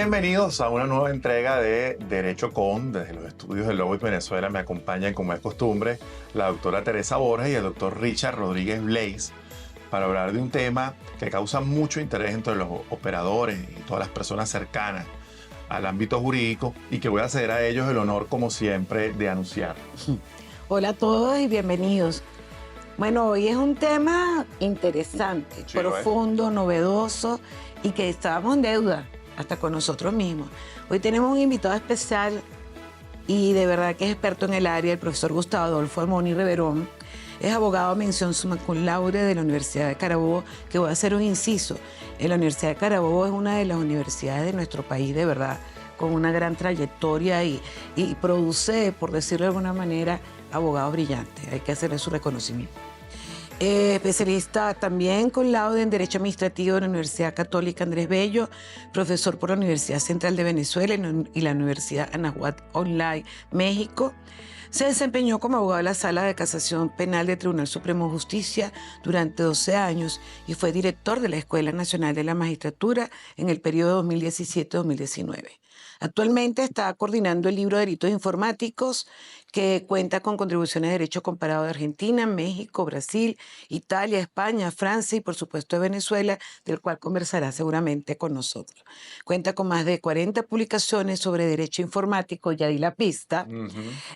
Bienvenidos a una nueva entrega de Derecho Con. Desde los estudios de Lobos Venezuela me acompañan, como es costumbre, la doctora Teresa Borges y el doctor Richard Rodríguez Blaze para hablar de un tema que causa mucho interés entre los operadores y todas las personas cercanas al ámbito jurídico y que voy a ceder a ellos el honor, como siempre, de anunciar. Hola a todos y bienvenidos. Bueno, hoy es un tema interesante, Sí, profundo, novedoso y que estábamos en deuda hasta con nosotros mismos. Hoy tenemos un invitado especial y de verdad que es experto en el área, el profesor Gustavo Adolfo Armoni Reverón. Es abogado mención summa cum laude de la Universidad de Carabobo, que voy a hacer un inciso. La Universidad de Carabobo es una de las universidades de nuestro país, de verdad, con una gran trayectoria y produce, por decirlo de alguna manera, abogados brillantes. Hay que hacerle su reconocimiento. Especialista también con laude en Derecho Administrativo de la Universidad Católica Andrés Bello, profesor por la Universidad Central de Venezuela y la Universidad Anahuac Online, México. Se desempeñó como abogado de la Sala de Casación Penal del Tribunal Supremo de Justicia durante 12 años y fue director de la Escuela Nacional de la Magistratura en el periodo 2017-2019. Actualmente está coordinando el libro de Delitos Informáticos, que cuenta con contribuciones de derecho comparado de Argentina, México, Brasil, Italia, España, Francia y por supuesto de Venezuela, del cual conversará seguramente con nosotros. Cuenta con más de 40 publicaciones sobre derecho informático, ya di la pista,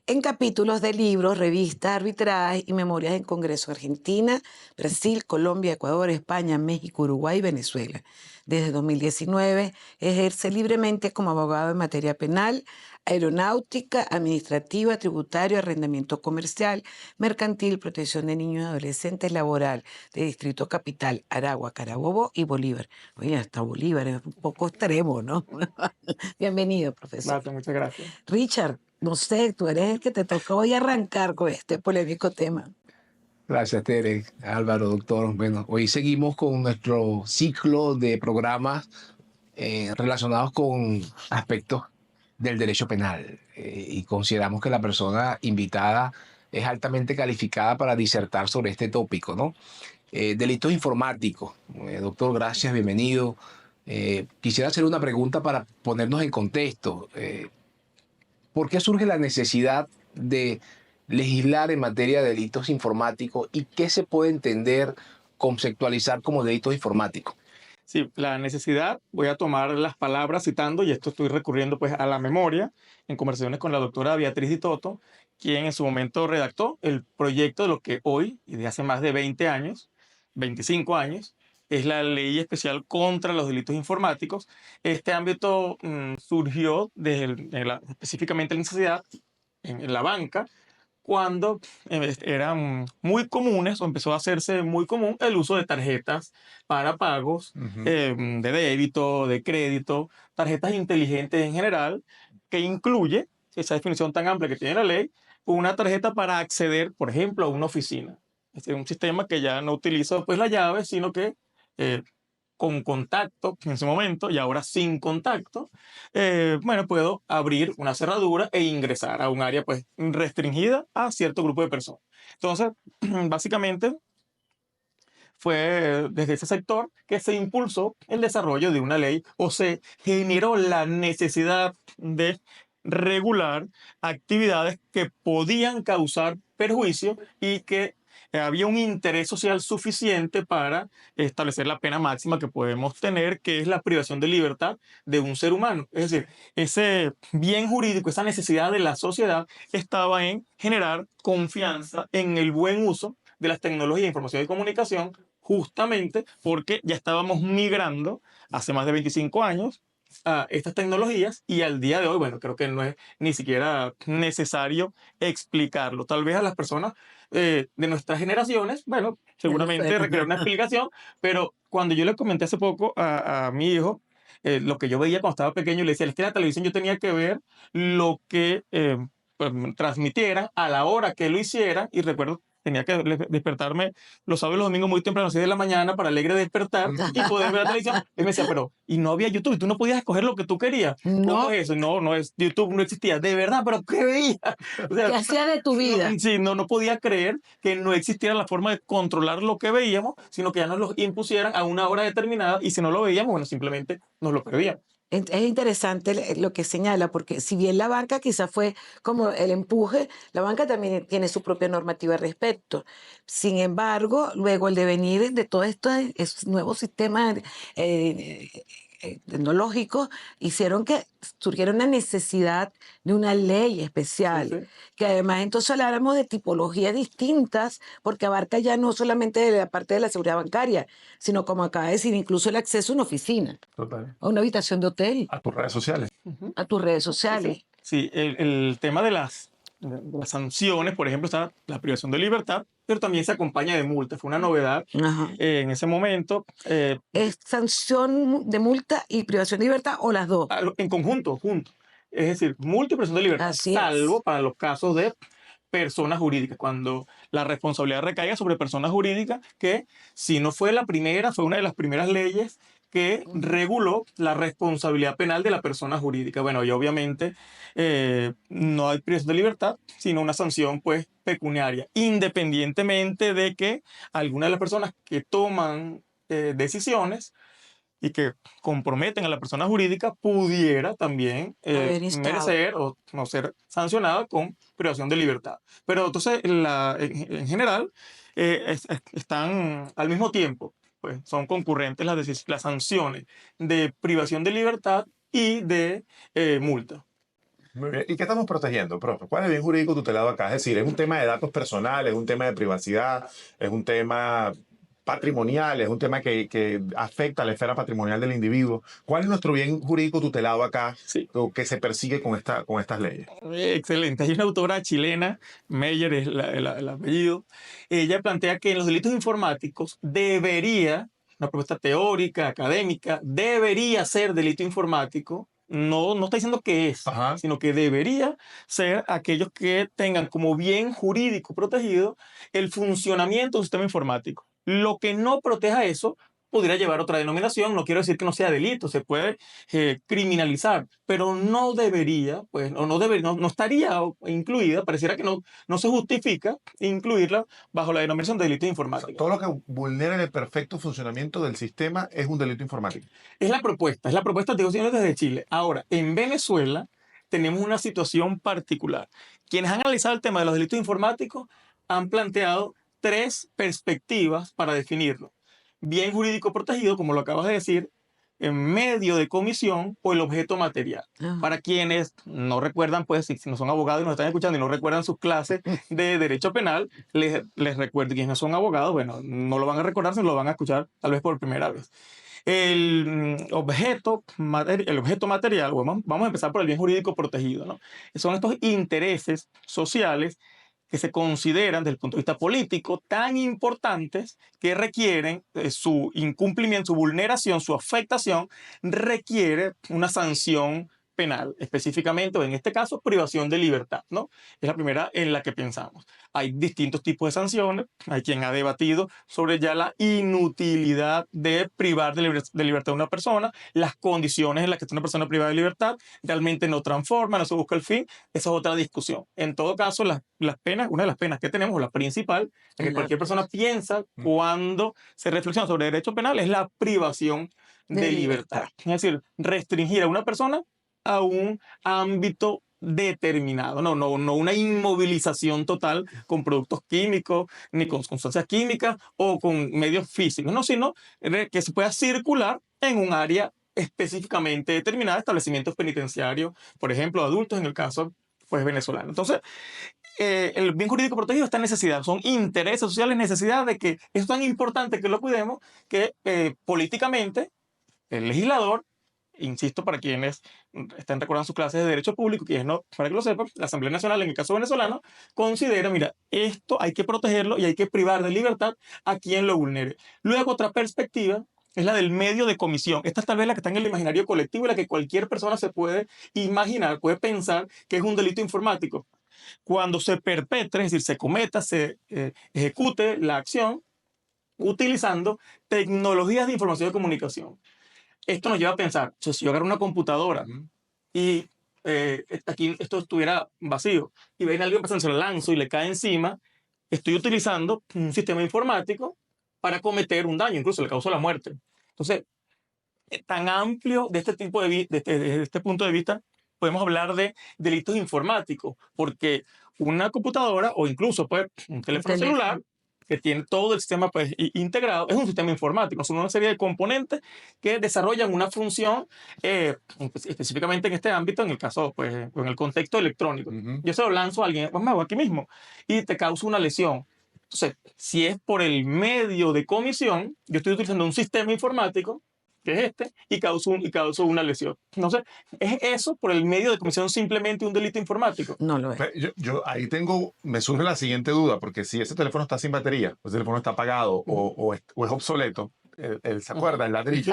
en capítulos de libros, revistas, arbitrajes y memorias en Congreso Argentina, Brasil, Colombia, Ecuador, España, México, Uruguay y Venezuela. Desde 2019 ejerce libremente como abogado en materia penal, aeronáutica, administrativa, tributario, arrendamiento comercial, mercantil, protección de niños y adolescentes, laboral, de Distrito Capital, Aragua, Carabobo y Bolívar. Oye, hasta Bolívar es un poco extremo, ¿no? Bienvenido, profesor. Gracias, muchas gracias. Richard, no sé, tú eres el que te tocó hoy arrancar con este polémico tema. Gracias, Tere, Álvaro, doctor. Bueno, hoy seguimos con nuestro ciclo de programas relacionados con aspectos del derecho penal y consideramos que la persona invitada es altamente calificada para disertar sobre este tópico, ¿no? Delitos informáticos. Doctor, gracias, bienvenido. Quisiera hacer una pregunta para ponernos en contexto. ¿Por qué surge la necesidad de legislar en materia de delitos informáticos y qué se puede entender, conceptualizar como delitos informáticos? Sí, la necesidad, voy a tomar las palabras citando, y esto estoy recurriendo pues a la memoria, en conversaciones con la doctora Beatriz Di Toto, quien en su momento redactó el proyecto de lo que hoy, y de hace más de 20 años, 25 años, es la ley especial contra los delitos informáticos. Este ámbito surgió específicamente la necesidad en la banca, cuando eran muy comunes o empezó a hacerse muy común el uso de tarjetas para pagos de débito, de crédito, tarjetas inteligentes en general, que incluye, esa definición tan amplia que tiene la ley, una tarjeta para acceder, por ejemplo, a una oficina. Es un sistema que ya no utiliza pues la llave, sino que eh, con contacto en ese momento y ahora sin contacto, bueno, puedo abrir una cerradura e ingresar a un área pues restringida a cierto grupo de personas. Entonces, básicamente fue desde ese sector que se impulsó el desarrollo de una ley o se generó la necesidad de regular actividades que podían causar perjuicio y que había un interés social suficiente para establecer la pena máxima que podemos tener, que es la privación de libertad de un ser humano. Es decir, ese bien jurídico, esa necesidad de la sociedad estaba en generar confianza en el buen uso de las tecnologías de información y comunicación, justamente porque ya estábamos migrando hace más de 25 años a estas tecnologías y al día de hoy, bueno, creo que no es ni siquiera necesario explicarlo. Tal vez a las personas de nuestras generaciones, bueno, seguramente requiere una explicación, pero cuando yo le comenté hace poco a mi hijo, lo que yo veía cuando estaba pequeño, le decía, es que la televisión yo tenía que ver lo que pues, transmitieran a la hora que lo hiciera, y recuerdo tenía que despertarme los sábados y los domingos muy temprano, a las 6 de la mañana, para alegre despertar y poder ver la televisión. Y me decía, pero, y no había YouTube, y tú no podías escoger lo que tú querías. No. ¿Cómo es eso? No, no es, YouTube no existía. De verdad, pero ¿qué veía? O sea, ¿Qué hacía de tu vida? sí, no podía creer que no existiera la forma de controlar lo que veíamos, sino que ya nos lo impusieran a una hora determinada, y si no lo veíamos, bueno, simplemente nos lo perdíamos. Es interesante lo que señala, porque si bien la banca quizás fue como el empuje, la banca también tiene su propia normativa al respecto. Sin embargo, luego el devenir de todos estos nuevos sistemas eh, tecnológicos hicieron que surgiera una necesidad de una ley Sí, especial, sí. que además entonces habláramos de tipologías distintas, porque abarca ya no solamente de la parte de la seguridad bancaria, sino como acaba de decir, incluso el acceso a una oficina, Total. a una habitación de hotel, A tus redes sociales. Ujú. a tus redes Sí, sí. sociales. Sí, el tema de las sanciones, por ejemplo, está la privación de libertad, pero también se acompaña de multas. Fue una novedad Ajá. en ese momento. ¿Es sanción de multa y privación de libertad o las dos? En conjunto, juntos. Es decir, multa y privación de libertad, Así salvo es. para los casos de personas jurídicas, cuando la responsabilidad recaiga sobre personas jurídicas, que si no fue la primera, fue una de las primeras leyes que reguló la responsabilidad penal de la persona jurídica. Bueno, y obviamente no hay privación de libertad, sino una sanción pues pecuniaria, independientemente de que algunas de las personas que toman decisiones y que comprometen a la persona jurídica pudiera también Haber estado. merecer o no ser sancionada con privación de libertad. Pero entonces, en general, están al mismo tiempo, pues son concurrentes las sanciones de privación de libertad y de multa. Muy bien. ¿Y qué estamos protegiendo, profe? ¿Cuál es el bien jurídico tutelado acá? Es decir, ¿es un tema de datos personales, es un tema de privacidad, es un tema patrimonial, es un tema que afecta a la esfera patrimonial del individuo? ¿Cuál es nuestro bien jurídico tutelado acá Sí. o que se persigue con estas leyes? Excelente. Hay una autora chilena, Meyer es el apellido. Ella plantea que en los delitos informáticos debería, una propuesta teórica, académica, debería ser delito informático. No, no está diciendo que es, Ajá. sino que debería ser aquellos que tengan como bien jurídico protegido el funcionamiento de un sistema informático. Lo que no proteja eso podría llevar otra denominación. No quiero decir que no sea delito, se puede criminalizar, pero no debería, pues, o no estaría incluida, pareciera que no se justifica incluirla bajo la denominación de delito O sea, informático. todo lo que vulnera el perfecto funcionamiento del sistema es un delito informático. Es la propuesta de negociaciones desde Chile. Ahora, en Venezuela tenemos una situación particular. Quienes han analizado el tema de los delitos informáticos han planteado tres perspectivas para definirlo. Bien jurídico protegido, como lo acabas de decir, en medio de comisión o el objeto material. Ajá. Para quienes no recuerdan, pues si no son abogados y nos están escuchando y no recuerdan sus clases de derecho penal, les recuerdo, quienes no son abogados, bueno, no lo van a recordar, sino lo van a escuchar tal vez por primera vez. El objeto material, bueno, vamos a empezar por el bien jurídico protegido, ¿no? Son estos intereses sociales que se consideran desde el punto de vista político tan importantes que requieren su incumplimiento, su vulneración, su afectación, requiere una sanción penal, específicamente, o en este caso, privación de libertad, ¿no? Es la primera en la que pensamos. Hay distintos tipos de sanciones, hay quien ha debatido sobre ya la inutilidad de privar de libertad a una persona, las condiciones en las que está una persona privada de libertad, realmente no transforma, no se busca el fin, esa es otra discusión. En todo caso, las penas, una de las penas que tenemos, la principal, en que cualquier persona piensa cuando se reflexiona sobre derecho penal, es la privación de libertad. Es decir, restringir a una persona a un ámbito determinado, no una inmovilización total con productos químicos, ni con sustancias químicas o con medios físicos, no, sino que se pueda circular en un área específicamente determinada, establecimientos penitenciarios, por ejemplo, adultos en el caso pues venezolano. Entonces, el bien jurídico protegido está en necesidad, son intereses sociales, necesidad de que es tan importante que lo cuidemos que políticamente el legislador, insisto, para quienes están recordando sus clases de Derecho Público, quienes no, para que lo sepan, la Asamblea Nacional, en el caso venezolano, considera, mira, esto hay que protegerlo y hay que privar de libertad a quien lo vulnere. Luego, otra perspectiva es la del medio de comisión. Esta es tal vez la que está en el imaginario colectivo y la que cualquier persona se puede imaginar, puede pensar que es un delito informático. Cuando se perpetre, es decir, se cometa, se ejecute la acción utilizando tecnologías de información y comunicación. Esto nos lleva a pensar, si yo agarro una computadora y aquí esto estuviera vacío y viene alguien pasando, se lo lanzo y le cae encima, estoy utilizando un sistema informático para cometer un daño, incluso le causo la muerte. Entonces, tan amplio de este tipo de este punto de vista, podemos hablar de delitos informáticos, porque una computadora o incluso pues, un teléfono celular que tiene todo el sistema pues, integrado, es un sistema informático, son una serie de componentes que desarrollan una función, específicamente en este ámbito, en el caso, pues, en el contexto electrónico. Ujú. Yo se lo lanzo a alguien, pues me hago aquí mismo, y te causa una lesión. Entonces, si es por el medio de comisión, yo estoy utilizando un sistema informático, que es este, y causo una lesión. Entonces, ¿es eso por el medio de comisión simplemente un delito informático? No lo es. Yo ahí me surge la siguiente duda, porque si ese teléfono está sin batería, o ese teléfono está apagado o es obsoleto, ¿se acuerda? El ladrillo.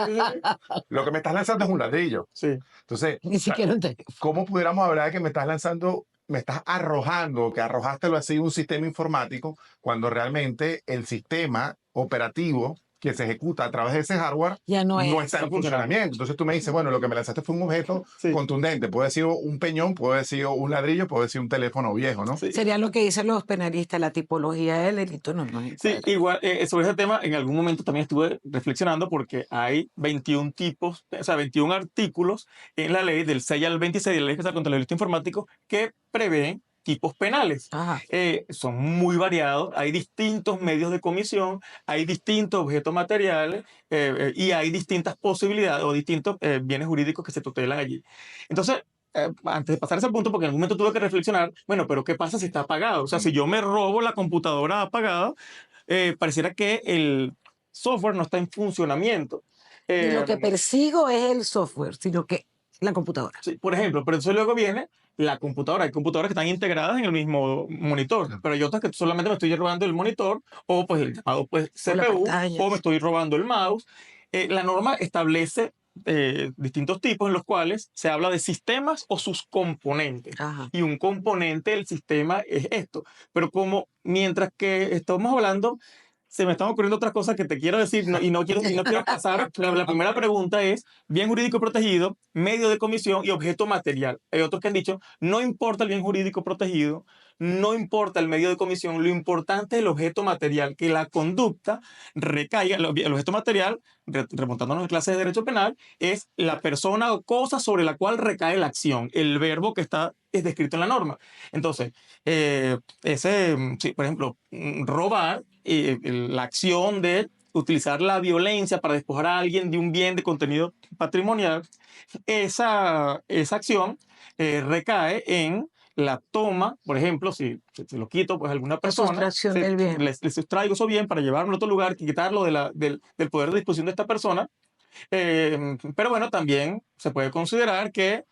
Lo que me estás lanzando es un ladrillo. Sí. Entonces, Ni siquiera un teléfono. ¿cómo pudiéramos hablar de que me estás lanzando, me estás arrojando, que arrojaste así un sistema informático, cuando realmente el sistema operativo que se ejecuta a través de ese hardware Ya no es. está en funcionamiento? Entonces tú me dices, bueno, lo que me lanzaste fue un objeto Sí. contundente. Puede haber sido un peñón, puede haber sido un ladrillo, puede haber sido un teléfono viejo, ¿no? Sí. Sería lo que dicen los penalistas, la tipología del delito no nos Sí, encuadra. igual sobre ese tema en algún momento también estuve reflexionando porque hay 21 tipos, o sea, 21 artículos en la ley del 6 al 26 de la Ley Especial contra el Delito Informático que prevén tipos penales. Ajá. Son muy variados, hay distintos medios de comisión, hay distintos objetos materiales y hay distintas posibilidades o distintos bienes jurídicos que se tutelan allí. Entonces, antes de pasar a ese punto, porque en algún momento tuve que reflexionar, bueno, pero ¿qué pasa si está apagado? O sea, si yo me robo la computadora apagada, pareciera que el software no está en funcionamiento. Y lo que Eh, persigo es el software, sino que la computadora. Sí, por ejemplo, pero entonces luego viene la computadora. Hay computadoras que están integradas en el mismo monitor, Claro. pero hay otras que solamente me estoy robando el monitor o pues el llamado pues, O la CPU pantalla. o me estoy robando el mouse. La norma establece distintos tipos en los cuales se habla de sistemas o sus componentes. Ajá. Y un componente del sistema es esto. Pero como mientras que estamos hablando, se me están ocurriendo otras cosas que te quiero decir y no quiero pasar. La primera pregunta es bien jurídico protegido, medio de comisión y objeto material. Hay otros que han dicho, no importa el bien jurídico protegido, no importa el medio de comisión, lo importante es el objeto material, que la conducta recaiga, el objeto material, remontándonos a clases de derecho penal, es la persona o cosa sobre la cual recae la acción, el verbo que es descrito en la norma. Entonces, sí, por ejemplo, robar, la acción de utilizar la violencia para despojar a alguien de un bien de contenido patrimonial, esa acción recae en la toma, por ejemplo, si lo quito pues a alguna persona, sustracción del bien. le sustraigo eso bien para llevarlo a otro lugar, quitarlo del poder de disposición de esta persona. Pero bueno, también se puede considerar que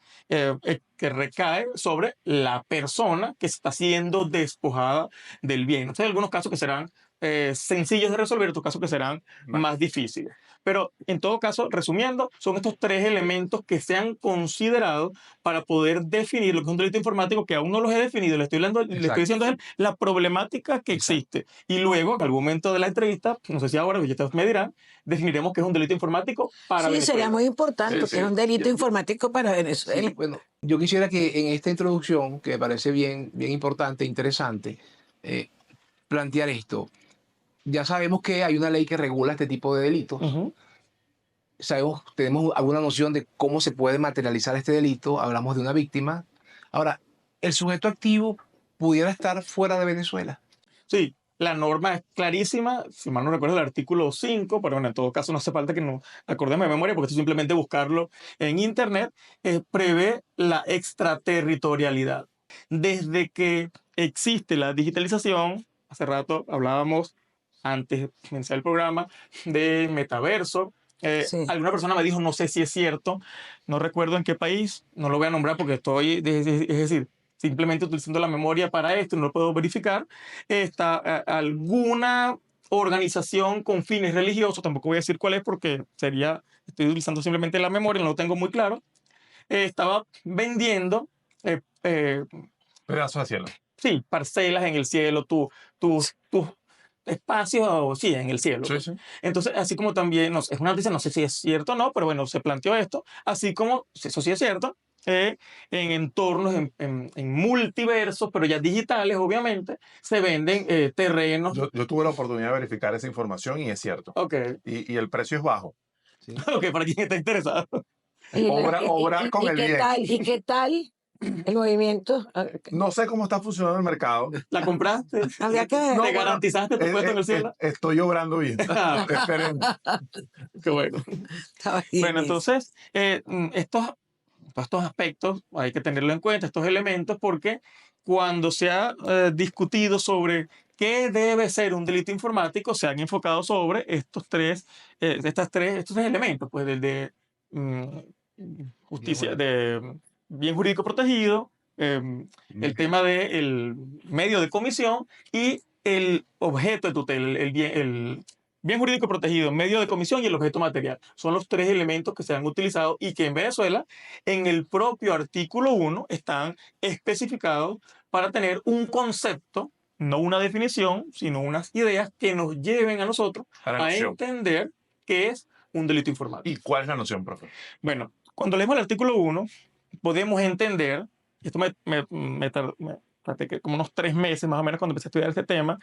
recae sobre la persona que está siendo despojada del bien. Entonces, hay algunos casos que serán sencillos de resolver, otros casos que serán más difíciles. Pero en todo caso, resumiendo, son estos tres elementos que se han considerado para poder definir lo que es un delito informático, que aún no los he definido. Le estoy diciendo la problemática que existe. Y luego, en algún momento de la entrevista, no sé si ahora, ya ustedes me dirán, definiremos qué es un delito informático para Sí, Venezuela. sería muy importante, Sí, que es un delito Yo- informático para Sí, Venezuela. bueno, yo quisiera que en esta introducción, que me parece bien, bien importante, interesante, plantear esto. Ya sabemos que hay una ley que regula este tipo de delitos. Ujú. Tenemos alguna noción de cómo se puede materializar este delito. Hablamos de una víctima. Ahora, el sujeto activo pudiera estar fuera de Venezuela. Sí, la norma es clarísima, si mal no recuerdo el artículo 5, pero bueno, en todo caso no hace falta que nos acordemos de memoria, porque esto es simplemente buscarlo en internet, prevé la extraterritorialidad. Desde que existe la digitalización, hace rato hablábamos, antes de comenzar el programa, de metaverso. Sí. Alguna persona me dijo, no sé si es cierto, no recuerdo en qué país, no lo voy a nombrar porque es decir, simplemente utilizando la memoria para esto, no lo puedo verificar, está alguna organización con fines religiosos, tampoco voy a decir cuál es porque estoy utilizando simplemente la memoria, no lo tengo muy claro, estaba vendiendo, Pedazos de cielo. sí, parcelas en el cielo, tus espacios, sí, en el cielo. Sí, sí. Entonces, así como también, no sé, es una noticia, no sé si es cierto o no, pero bueno, se planteó esto, así como, si eso sí es cierto, en entornos, en multiversos, pero ya digitales, obviamente, se venden terrenos. Yo tuve la oportunidad de verificar esa información y es cierto. Ok. Y el precio es bajo. Sí. Ok, para quien está interesado. Obrar con el bien. ¿Y qué tal el movimiento? No sé cómo está funcionando el mercado. ¿La compraste? Habría que ver. ¿Te No, bueno, garantizaste tu puesto en el cielo? Estoy obrando bien. Ah, Esperemos. qué bueno. Estaba bien Bueno, eso. entonces, estos aspectos hay que tenerlo en cuenta, estos elementos, porque cuando se ha discutido sobre qué debe ser un delito informático, se han enfocado sobre estos tres elementos, pues del de mm, justicia, de bien jurídico protegido, el tema del medio de comisión y el objeto de tutela, el bien jurídico protegido, medio de comisión y el objeto material. Son los tres elementos que se han utilizado y que en Venezuela, en el propio artículo 1, están especificados para tener un concepto, no una definición, sino unas ideas que nos lleven a nosotros Para la a noción. entender qué es un delito informático. ¿Y cuál es la noción, profe? Bueno, cuando leemos el artículo 1, podemos entender, y esto me tardé como unos 3 meses más o menos cuando empecé a estudiar este tema,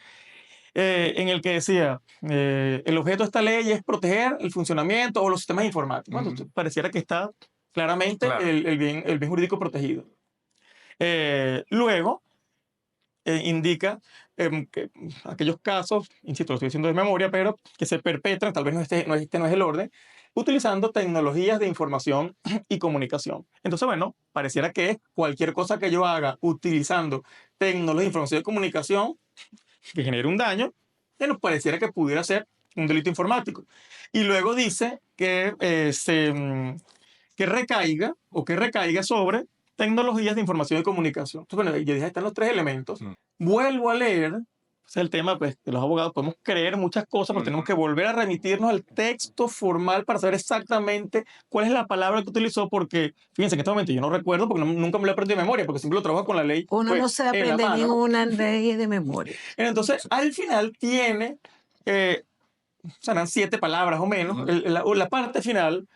en el que decía, el objeto de esta ley es proteger el funcionamiento o los sistemas informáticos. Bueno, pareciera que está claramente Claro. el bien jurídico protegido. Luego, indica que aquellos casos, insisto, lo estoy diciendo de memoria, pero que se perpetran, tal vez este no es el orden, utilizando tecnologías de información y comunicación. Entonces, bueno, pareciera que cualquier cosa que yo haga utilizando tecnologías de información y comunicación que genere un daño, que nos pareciera que pudiera ser un delito informático. Y luego dice que, que recaiga sobre tecnologías de información y comunicación. Entonces, bueno, yo dije, están los tres elementos. Vuelvo a leer, ese es el tema, pues, que los abogados podemos creer muchas cosas, pero tenemos que volver a remitirnos al texto formal para saber exactamente cuál es la palabra que utilizó, porque, fíjense, en este momento yo no recuerdo, porque nunca me lo aprendí de memoria, porque siempre lo trabajo con la ley. Uno pues, no se en la aprende mano, ¿no? ninguna ley de memoria. Entonces, al final tiene, serán 7 palabras o menos, la parte final,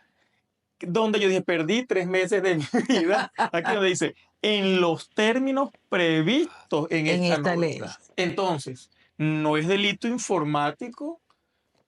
donde yo dije, perdí 3 meses de mi vida, aquí donde dice, en los términos previstos en esta ley. norma. Entonces, no es delito informático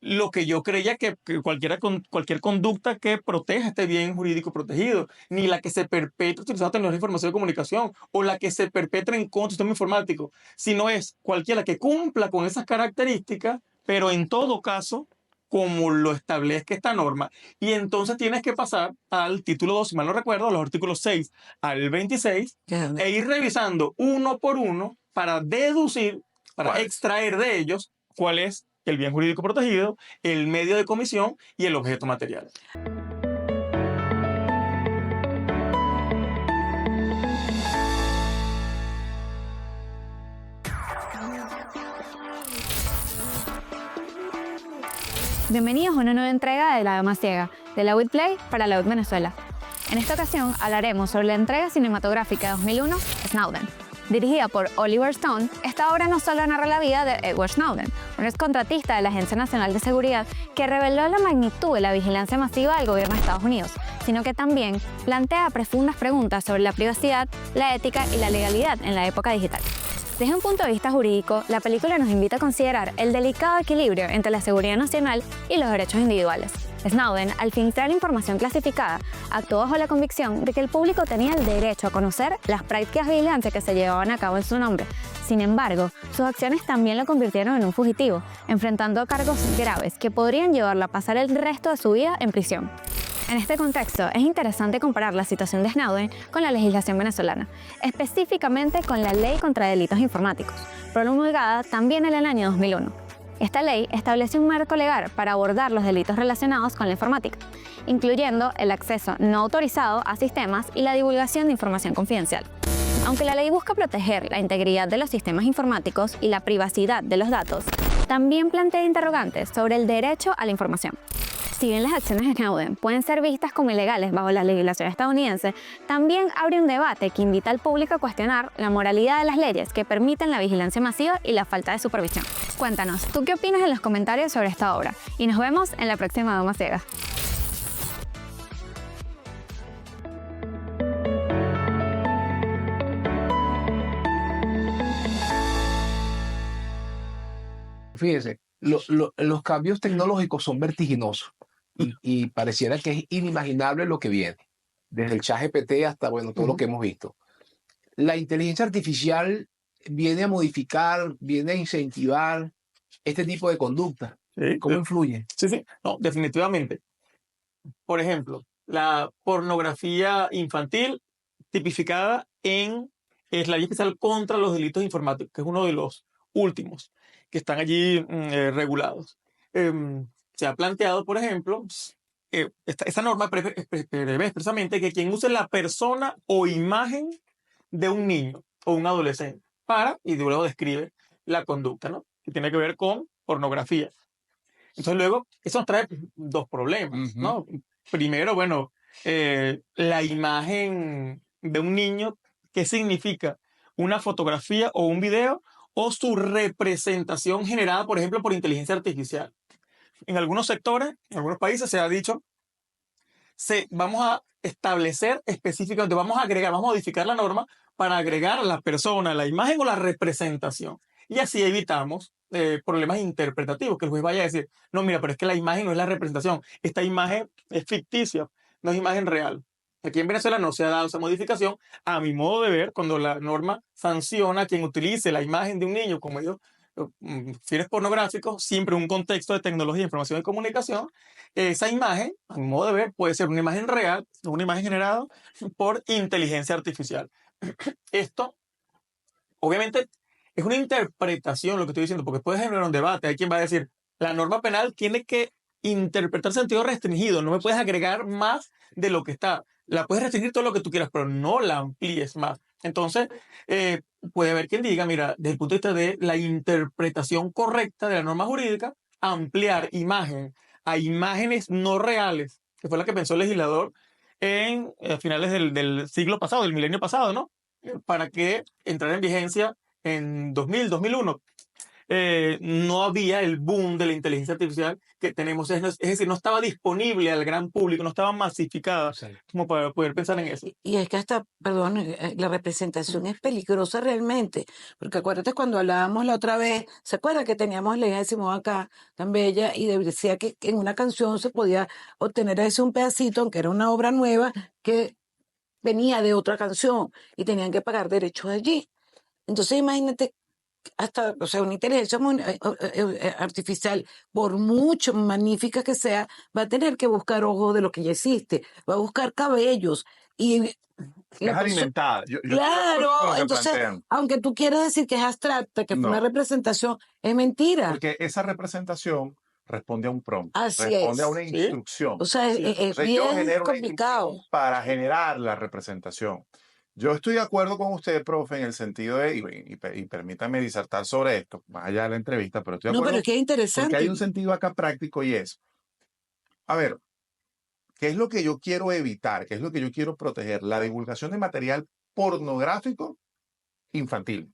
lo que yo creía que cualquier conducta que proteja este bien jurídico protegido, ni la que se perpetra utilizando tecnología de información y comunicación, o la que se perpetra en contra del sistema informático, sino es cualquiera que cumpla con esas características, pero en todo caso, como lo establezca esta norma. Y entonces tienes que pasar al título 2, si mal no recuerdo, los artículos 6 al 26, e ir revisando uno por uno para deducir, para extraer de ellos cuál es el bien jurídico protegido, el medio de comisión y el objeto material. Bienvenidos a una nueva entrega de La Dama Ciega, de la WIT Play para la WIT Venezuela. En esta ocasión hablaremos sobre la entrega cinematográfica de 2001, Snowden. Dirigida por Oliver Stone, esta obra no solo narra la vida de Edward Snowden, un excontratista de la Agencia Nacional de Seguridad que reveló la magnitud de la vigilancia masiva del gobierno de Estados Unidos, sino que también plantea profundas preguntas sobre la privacidad, la ética y la legalidad en la época digital. Desde un punto de vista jurídico, la película nos invita a considerar el delicado equilibrio entre la seguridad nacional y los derechos individuales. Snowden, al filtrar información clasificada, actuó bajo la convicción de que el público tenía el derecho a conocer las prácticas de vigilancia que se llevaban a cabo en su nombre. Sin embargo, sus acciones también lo convirtieron en un fugitivo, enfrentando cargos graves que podrían llevarlo a pasar el resto de su vida en prisión. En este contexto, es interesante comparar la situación de Snowden con la legislación venezolana, específicamente con la Ley contra Delitos Informáticos, promulgada también en el año 2001. Esta ley establece un marco legal para abordar los delitos relacionados con la informática, incluyendo el acceso no autorizado a sistemas y la divulgación de información confidencial. Aunque la ley busca proteger la integridad de los sistemas informáticos y la privacidad de los datos, también plantea interrogantes sobre el derecho a la información. Si bien las acciones de Snowden pueden ser vistas como ilegales bajo la legislación estadounidense, también abre un debate que invita al público a cuestionar la moralidad de las leyes que permiten la vigilancia masiva y la falta de supervisión. Cuéntanos, ¿tú qué opinas en los comentarios sobre esta obra? Y nos vemos en la próxima Dama Ciega. Fíjense, los cambios tecnológicos son vertiginosos. y pareciera que es inimaginable lo que viene, desde el ChatGPT hasta, bueno, todo lo que hemos visto. La inteligencia artificial viene a modificar, viene a incentivar este tipo de conducta. Sí, ¿Cómo influye? sí, no, definitivamente. Por ejemplo, la pornografía infantil tipificada es la ley especial contra los delitos informáticos, que es uno de los últimos que están allí regulados. Se ha planteado, por ejemplo, esa norma prevé expresamente que quien use la persona o imagen de un niño o un adolescente y luego describe la conducta, ¿no? Que tiene que ver con pornografía. Entonces luego, eso nos trae dos problemas, ¿no? Primero, bueno, la imagen de un niño, ¿qué significa? ¿Una fotografía o un video o su representación generada, por ejemplo, por inteligencia artificial? En algunos sectores, en algunos países se ha dicho, vamos a establecer específicamente, vamos a agregar, vamos a modificar la norma para agregar a la persona, la imagen o la representación. Y así evitamos problemas interpretativos, que el juez vaya a decir, no, mira, pero es que la imagen no es la representación, esta imagen es ficticia, no es imagen real. Aquí en Venezuela no se ha dado esa modificación. A mi modo de ver, cuando la norma sanciona a quien utilice la imagen de un niño como ellos, fines pornográficos, siempre en un contexto de tecnología, información y comunicación, esa imagen, a mi modo de ver, puede ser una imagen real, una imagen generada por inteligencia artificial. Esto, obviamente, es una interpretación lo que estoy diciendo, porque puede generar un debate. Hay quien va a decir, la norma penal tiene que interpretar sentido restringido, no me puedes agregar más de lo que está. La puedes restringir todo lo que tú quieras, pero no la amplíes más. Entonces, puede haber quien diga, mira, desde el punto de vista de la interpretación correcta de la norma jurídica, ampliar imagen a imágenes no reales, que fue la que pensó el legislador en finales del siglo pasado, del milenio pasado, ¿no? Para que entrara en vigencia en 2000, 2001. No había el boom de la inteligencia artificial que tenemos, es decir, no estaba disponible al gran público, no estaba masificada como para poder pensar en eso. Y es que hasta, perdón, la representación es peligrosa realmente, porque acuérdate cuando hablábamos la otra vez, ¿se acuerda que teníamos la hija de Simón acá, tan bella, y decía que en una canción se podía obtener a veces un pedacito, aunque era una obra nueva, que venía de otra canción y tenían que pagar derechos allí? Entonces imagínate, hasta, o sea, una inteligencia artificial, por mucho magnífica que sea, va a tener que buscar ojos de lo que ya existe, va a buscar cabellos y Es alimentada. Yo estoy de acuerdo claro, con lo que entonces, plantean, aunque tú quieras decir que es abstracta, que fue una no, representación, es mentira. porque esa representación responde a un prompt, Así responde a es. una ¿Sí? instrucción. O sea, Sí. es Entonces yo bien genero una complicado. instrucción para generar la representación. Yo estoy de acuerdo con usted, profe, en el sentido de, y permítame disertar sobre esto, más allá de la entrevista, pero estoy de No, pero acuerdo es que es porque interesante. hay un sentido acá práctico y es, a ver, ¿qué es lo que yo quiero evitar? ¿Qué es lo que yo quiero proteger? La divulgación de material pornográfico infantil.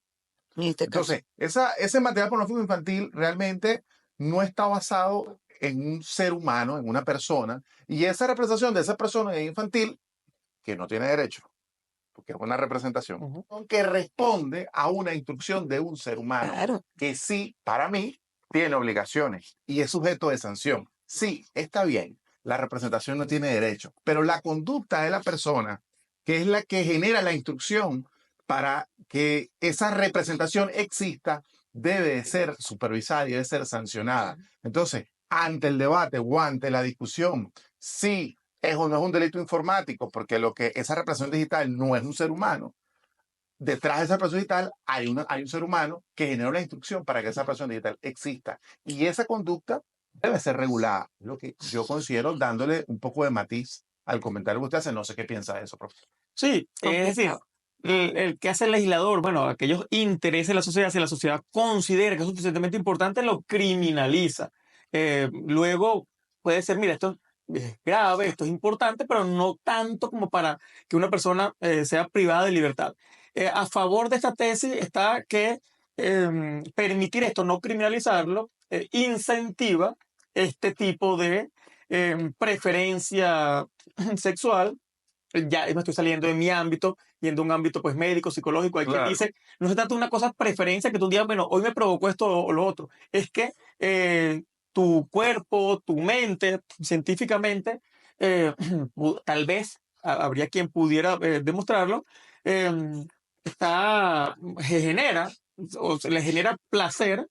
En este caso. Entonces, ese material pornográfico infantil realmente no está basado en un ser humano, en una persona, y esa representación de esa persona es infantil, que no tiene derecho, porque es una representación, que responde a una instrucción de un ser humano, Claro. que sí, para mí, tiene obligaciones y es sujeto de sanción. Sí, está bien, la representación no tiene derecho, pero la conducta de la persona, que es la que genera la instrucción para que esa representación exista, debe de ser supervisada y debe ser sancionada. Entonces, ante el debate o ante la discusión, sí es o no es un delito informático, porque esa representación digital no es un ser humano. Detrás de esa representación digital hay un ser humano que generó la instrucción para que esa representación digital exista. Y esa conducta debe ser regulada, lo que yo considero dándole un poco de matiz al comentario que usted hace. No sé qué piensa de eso, profesor. Sí, es decir, el que hace el legislador, bueno, aquellos intereses de la sociedad, si la sociedad considera que es suficientemente importante, lo criminaliza. Luego puede ser, mira, esto es grave, esto es importante, pero no tanto como para que una persona sea privada de libertad. A favor de esta tesis está que permitir esto, no criminalizarlo, incentiva este tipo de preferencia sexual. Ya me estoy saliendo de mi ámbito, yendo a un ámbito pues médico, psicológico. Hay quien Claro. dice, no se trata de una cosa preferencia que tú digas, bueno, hoy me provocó esto o lo otro. Es que tu cuerpo, tu mente, científicamente, tal vez habría quien pudiera demostrarlo, em, genera o se le genera placer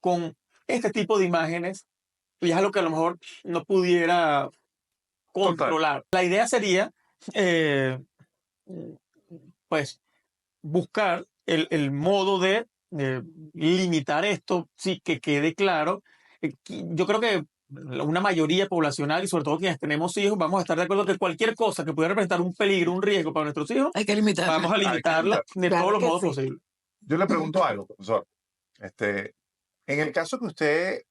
con este tipo de imágenes y es algo que a lo mejor no pudiera Total. controlar. La idea sería, eh, mm, pues, buscar el modo de limitar esto, sí, que quede claro. Yo creo que una mayoría poblacional y sobre todo quienes tenemos hijos, vamos a estar de acuerdo que cualquier cosa que pudiera representar un peligro, un riesgo para nuestros hijos, Hay que limitarla. vamos a Hay que limitarla limitar. de Claro todos los que modos sí. posibles. Yo le pregunto algo, profesor. En el caso que usted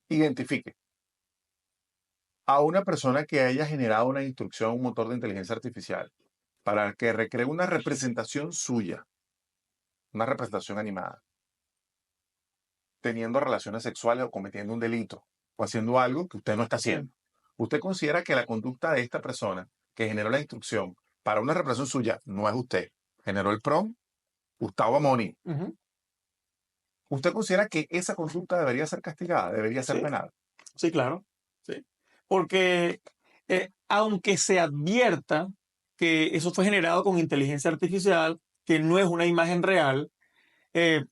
identifique a una persona que haya generado una instrucción, un motor de inteligencia artificial, para que recree una representación suya, una representación animada, teniendo relaciones sexuales o cometiendo un delito o haciendo algo que usted no está haciendo. ¿Usted considera que la conducta de esta persona que generó la instrucción para una representación suya no es usted? Generó el PROM, Gustavo Amoni. Ujú. ¿Usted considera que esa conducta debería ser castigada, debería ser Sí, penada? sí, claro. Sí. Porque aunque se advierta que eso fue generado con inteligencia artificial, que no es una imagen real, eh,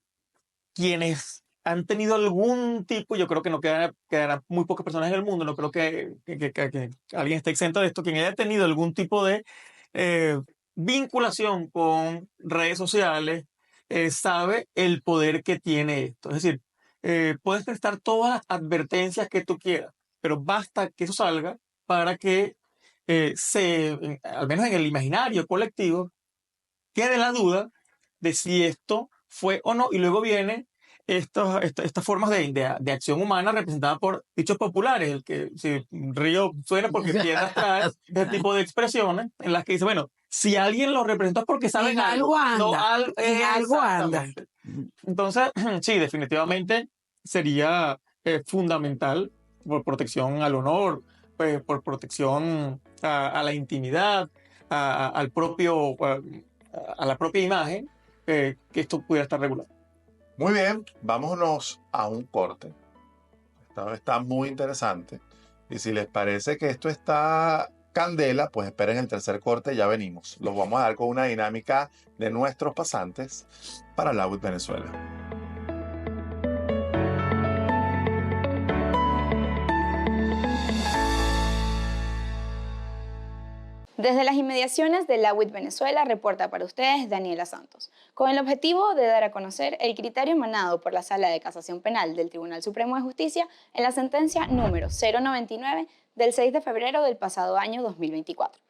quienes han tenido algún tipo, yo creo que no quedarán muy pocas personas en el mundo, no creo que alguien esté exento de esto, quien haya tenido algún tipo de eh, vinculación con redes sociales, sabe el poder que tiene esto. Es decir, puedes prestar todas las advertencias que tú quieras, pero basta que eso salga para que al menos en el imaginario colectivo, quede la duda de si esto fue o no, y luego vienen estas formas de acción humana representadas por dichos populares, el que si río suena porque piedras trae, este tipo de expresiones en las que dice, bueno, si alguien lo representó es porque saben En algo no anda. En algo anda. exactamente. Entonces, sí, definitivamente sería fundamental por protección al honor, pues, por protección a la intimidad, al propio, a la propia imagen, que esto pudiera estar regulado. Muy bien, vámonos a un corte. Esto está muy interesante. Y si les parece que esto está candela, pues esperen el tercer corte, ya venimos. Los vamos a dar con una dinámica de nuestros pasantes para la UIT Venezuela. Desde las inmediaciones de la UIT Venezuela reporta para ustedes Daniela Santos, con el objetivo de dar a conocer el criterio emanado por la Sala de Casación Penal del Tribunal Supremo de Justicia en la sentencia número 099 del 6 de febrero del pasado año 2024.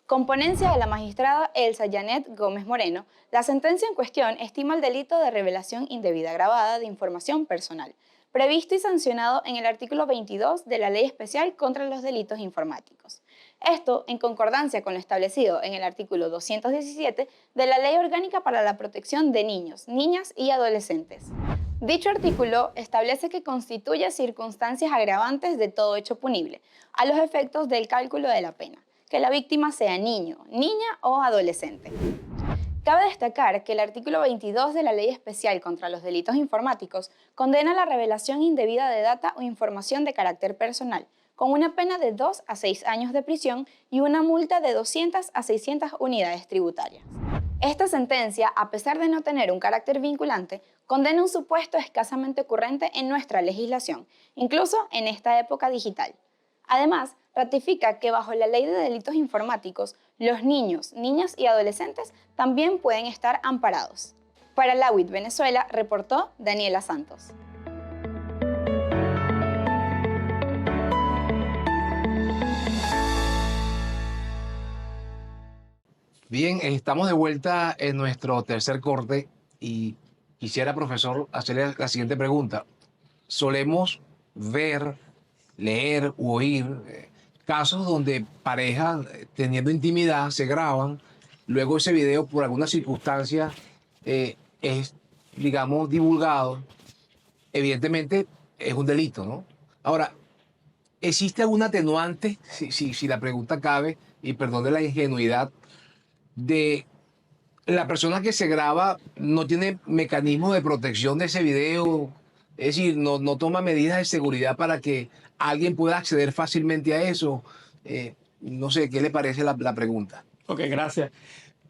Con ponencia de la magistrada Elsa Janet Gómez Moreno, la sentencia en cuestión estima el delito de revelación indebida agravada de información personal, previsto y sancionado en el artículo 22 de la Ley Especial contra los Delitos Informáticos. Esto en concordancia con lo establecido en el artículo 217 de la Ley Orgánica para la Protección de Niños, Niñas y Adolescentes. Dicho artículo establece que constituye circunstancias agravantes de todo hecho punible, a los efectos del cálculo de la pena, que la víctima sea niño, niña o adolescente. Cabe destacar que el artículo 22 de la Ley Especial contra los Delitos Informáticos condena la revelación indebida de data o información de carácter personal, con una pena de 2 a 6 años de prisión y una multa de 200 a 600 unidades tributarias. Esta sentencia, a pesar de no tener un carácter vinculante, condena un supuesto escasamente ocurrente en nuestra legislación, incluso en esta época digital. Además, ratifica que bajo la Ley de Delitos Informáticos, los niños, niñas y adolescentes también pueden estar amparados. Para la UIT Venezuela, reportó Daniela Santos. Bien, estamos de vuelta en nuestro tercer corte y quisiera, profesor, hacerle la siguiente pregunta. Solemos ver, leer u oír casos donde parejas teniendo intimidad se graban, luego ese video por alguna circunstancia es, digamos, divulgado. Evidentemente es un delito, ¿no? Ahora, ¿existe algún atenuante, si la pregunta cabe, y perdón de la ingenuidad, de la persona que se graba no tiene mecanismo de protección de ese video, Es decir, no toma medidas de seguridad para que alguien pueda acceder fácilmente a eso. No sé, ¿qué le parece la pregunta? Ok, gracias.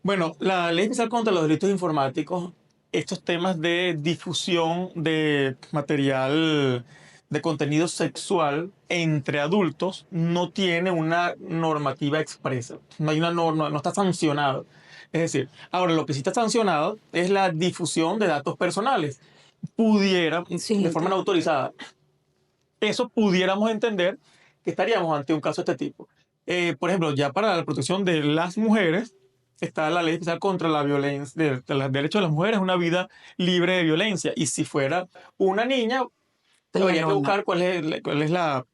Bueno, la ley especial contra los delitos informáticos, estos temas de difusión de material de contenido sexual entre adultos no tiene una normativa expresa. No hay una norma, no está sancionado. Es decir, ahora lo que sí está sancionado es la difusión de datos personales. Pudiera, Sí, de forma no autorizada, eso pudiéramos entender que estaríamos ante un caso de este tipo. Por ejemplo, ya para la protección de las mujeres está la ley especial contra la violencia, de los derechos de las mujeres, una vida libre de violencia. Y si fuera una niña, habría que buscar cuál es la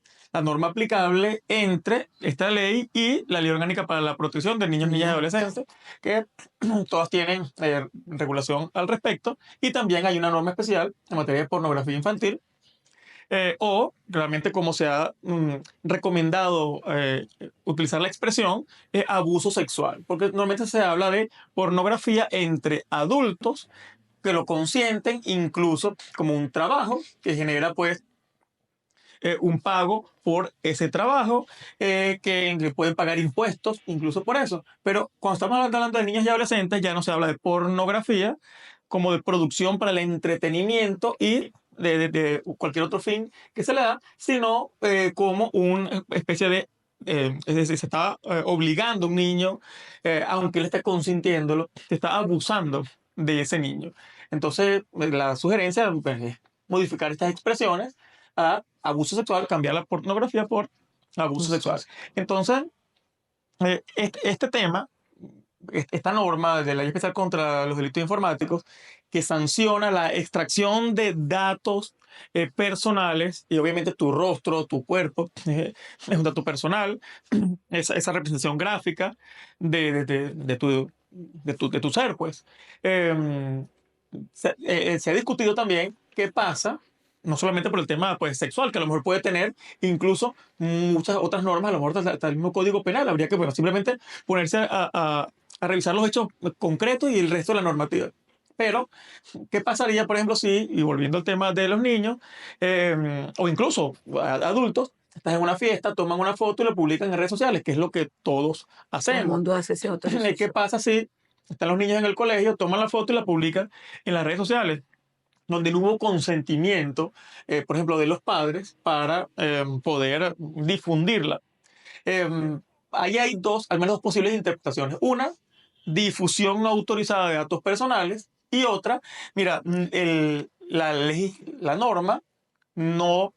norma aplicable entre esta ley y la ley orgánica para la protección de niños, niñas y adolescentes, que todas tienen regulación al respecto. Y también hay una norma especial en materia de pornografía infantil, o realmente como se ha recomendado utilizar la expresión, abuso sexual, porque normalmente se habla de pornografía entre adultos que lo consienten incluso como un trabajo que genera pues un pago por ese trabajo, que pueden pagar impuestos incluso por eso. Pero cuando estamos hablando de niños y adolescentes ya no se habla de pornografía como de producción para el entretenimiento y de cualquier otro fin que se le da, sino como una especie de es decir, se está obligando a un niño, aunque él esté consintiéndolo, se está abusando de ese niño. Entonces, la sugerencia pues, es modificar estas expresiones a abuso sexual, cambiar la pornografía por abuso sexual. Entonces, este tema, esta norma de la ley especial contra los delitos informáticos, que sanciona la extracción de datos personales, y obviamente tu rostro, tu cuerpo, es un dato personal, esa representación gráfica de tu ser, pues. Se ha discutido también qué pasa, no solamente por el tema pues, sexual, que a lo mejor puede tener incluso muchas otras normas, a lo mejor hasta el mismo Código Penal. Habría que bueno, simplemente ponerse a revisar los hechos concretos y el resto de la normativa. Pero, ¿qué pasaría, por ejemplo, si, y volviendo al tema de los niños, o incluso adultos, estás en una fiesta, toman una foto y lo publican en redes sociales, que es lo que todos Todo el hacemos? mundo hace ese otro ¿Qué ejercicio. pasa si están los niños en el colegio, toman la foto y la publican en las redes sociales, donde no hubo consentimiento, por ejemplo, de los padres para poder difundirla? Ahí hay al menos dos posibles interpretaciones. Una, difusión no autorizada de datos personales, y otra, mira, la norma no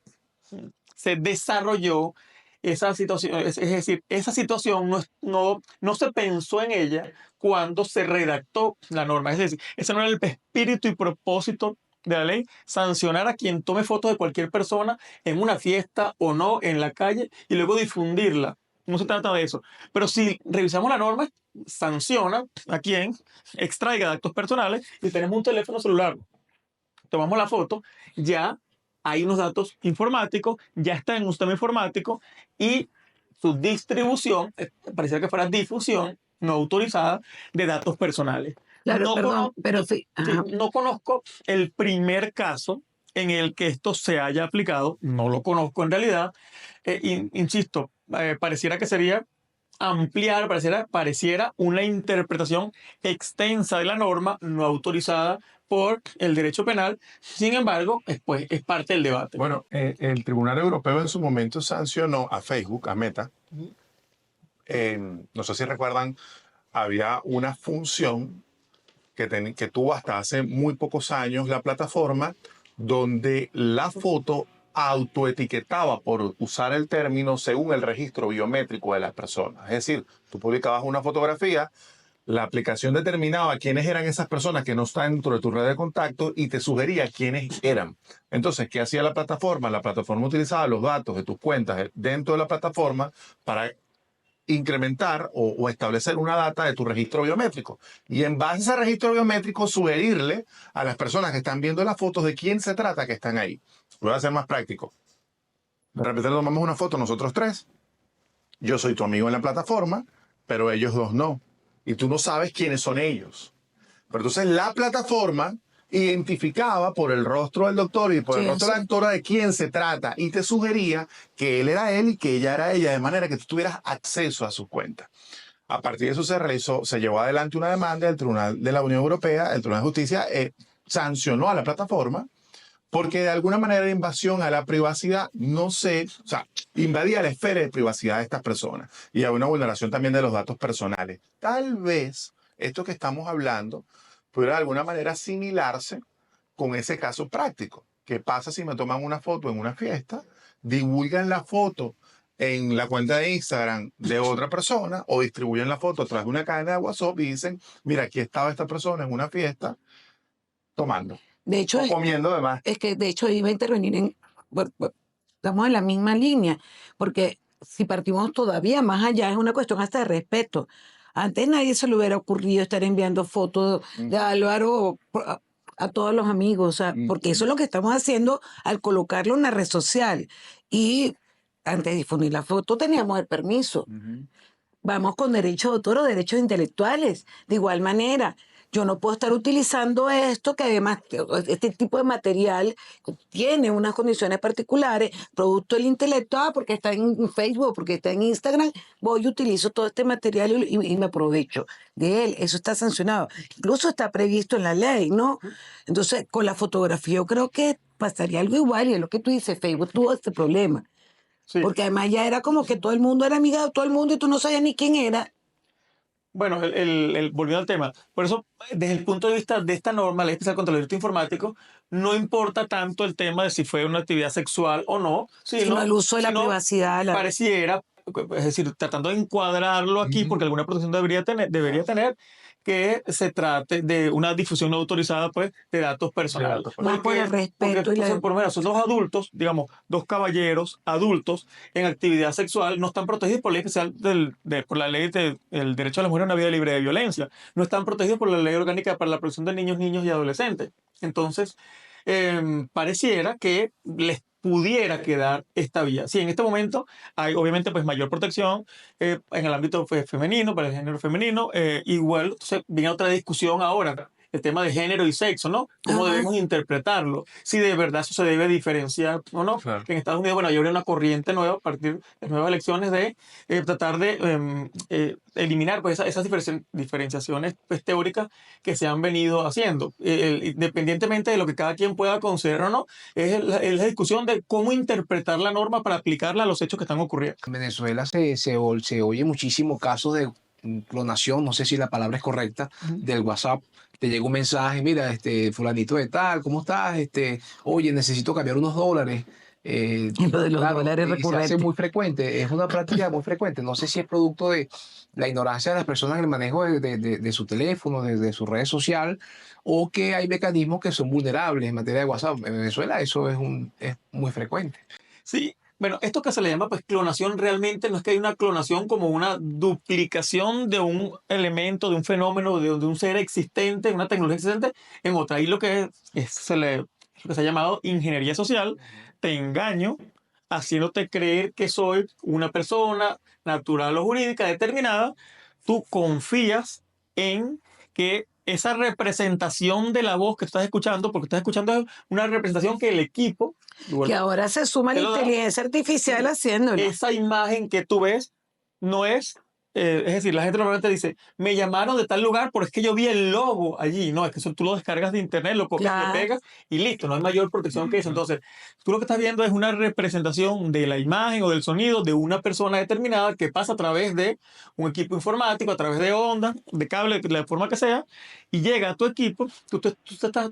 se desarrolló esa situación, es decir, esa situación no se pensó en ella cuando se redactó la norma. Es decir, ese no era el espíritu y propósito de la ley, sancionar a quien tome fotos de cualquier persona en una fiesta o no en la calle y luego difundirla. No se trata de eso. Pero si revisamos la norma, sanciona a quien extraiga datos personales, y tenemos un teléfono celular, tomamos la foto, ya hay unos datos informáticos, ya está en un sistema informático, y su distribución, pareciera que fuera difusión no autorizada de datos personales. Claro, No perdón, pero Sí, no conozco el primer caso en el que esto se haya aplicado, no lo conozco en realidad. Insisto, pareciera que sería ampliar, pareciera una interpretación extensa de la norma no autorizada por el derecho penal. Sin embargo, pues, es parte del debate. Bueno, el Tribunal Europeo en su momento sancionó a Facebook, a Meta. No sé si recuerdan, había una función que tuvo hasta hace muy pocos años la plataforma, donde la foto autoetiquetaba por usar el término según el registro biométrico de las personas. Es decir, tú publicabas una fotografía, la aplicación determinaba quiénes eran esas personas que no están dentro de tu red de contacto y te sugería quiénes eran. Entonces, ¿qué hacía la plataforma? La plataforma utilizaba los datos de tus cuentas dentro de la plataforma para incrementar o establecer una data de tu registro biométrico. Y en base a ese registro biométrico, sugerirle a las personas que están viendo las fotos de quién se trata que están ahí. Voy a hacer más práctico. De repente tomamos una foto nosotros tres. Yo soy tu amigo en la plataforma, pero ellos dos no. Y tú no sabes quiénes son ellos. Pero entonces la plataforma identificaba por el rostro del doctor y por el Sí, rostro de la eso. doctora de quién se trata y te sugería que él era él y que ella era ella, de manera que tú tuvieras acceso a sus cuentas. A partir de eso se llevó adelante una demanda del Tribunal de la Unión Europea, el Tribunal de Justicia sancionó a la plataforma porque de alguna manera era invasión a la privacidad, no sé, o sea, invadía la esfera de privacidad de estas personas y había una vulneración también de los datos personales. Tal vez esto que estamos hablando pudiera de alguna manera asimilarse con ese caso práctico. ¿Qué pasa si me toman una foto en una fiesta, divulgan la foto en la cuenta de Instagram de otra persona o distribuyen la foto a través de una cadena de WhatsApp y dicen, mira, aquí estaba esta persona en una fiesta tomando De hecho, o comiendo demás? es que de hecho iba a intervenir estamos en la misma línea, porque si partimos todavía más allá, es una cuestión hasta de respeto. Antes nadie se le hubiera ocurrido estar enviando fotos de Álvaro a todos los amigos, o sea, porque eso es lo que estamos haciendo al colocarlo en la red social. Y antes de difundir la foto teníamos el permiso. Vamos con derechos de autor o derechos intelectuales. De igual manera, yo no puedo estar utilizando esto, que además este tipo de material tiene unas condiciones particulares, producto del intelecto, porque está en Facebook, porque está en Instagram, voy y utilizo todo este material y me aprovecho de él. Eso está sancionado. Incluso está previsto en la ley, ¿no? Entonces, con la fotografía yo creo que pasaría algo igual, y es lo que tú dices, Facebook tuvo este problema. Sí. Porque además ya era como que todo el mundo era amiga de todo el mundo y tú no sabías ni quién era. Bueno, volviendo al tema, por eso, desde el punto de vista de esta norma, ley especial contra el delito informático, no importa tanto el tema de si fue una actividad sexual o no, Sino el uso de la privacidad. pareciera, es decir, tratando de encuadrarlo aquí, porque alguna protección debería tener, que se trate de una difusión no autorizada, pues, de datos personales. Más por el respeto y la... Por lo menos son dos adultos, digamos, dos caballeros adultos en actividad sexual, no están protegidos por ley especial por la ley del derecho a la mujer a una vida libre de violencia, no están protegidos por la ley orgánica para la protección de niños, niños y adolescentes. Entonces, pareciera que les pudiera quedar esta vía. Sí, en este momento hay obviamente pues mayor protección en el ámbito femenino, para el género femenino. Igual entonces, viene otra discusión ahora, el tema de género y sexo, ¿no? ¿Cómo debemos interpretarlo? Si de verdad eso se debe diferenciar o no. Claro. En Estados Unidos, bueno, hay una corriente nueva a partir de las nuevas elecciones de tratar de eliminar pues, esas diferenciaciones pues, teóricas que se han venido haciendo. Independientemente de lo que cada quien pueda considerar o no, es la discusión de cómo interpretar la norma para aplicarla a los hechos que están ocurriendo. En Venezuela se oye muchísimo casos de clonación, no sé si la palabra es correcta, del WhatsApp. Te llega un mensaje, mira, fulanito de tal, ¿cómo estás? Oye, necesito cambiar unos dólares. Lo de los dólares se recurrente. hace muy frecuente, es una práctica muy frecuente. No sé si es producto de la ignorancia de las personas en el manejo de su teléfono, de su red social, o que hay mecanismos que son vulnerables en materia de WhatsApp. En Venezuela eso es muy frecuente. Sí, bueno, esto que se le llama pues clonación realmente no es que hay una clonación como una duplicación de un elemento, de un fenómeno, de un ser existente, una tecnología existente en otra. Ahí lo que lo que se ha llamado ingeniería social, te engaño haciéndote creer que soy una persona natural o jurídica determinada, tú confías en que esa representación de la voz que estás escuchando, porque estás escuchando una representación que el equipo... Que ahora se suma la inteligencia artificial haciéndolo. Esa imagen que tú ves no es... es decir, la gente normalmente dice, me llamaron de tal lugar porque es que yo vi el logo allí. No, es que eso tú lo descargas de internet, lo copias, Claro. lo pegas y listo. No hay mayor protección que eso. Entonces, tú lo que estás viendo es una representación de la imagen o del sonido de una persona determinada que pasa a través de un equipo informático, a través de ondas, de cable, de la forma que sea, y llega a tu equipo, tú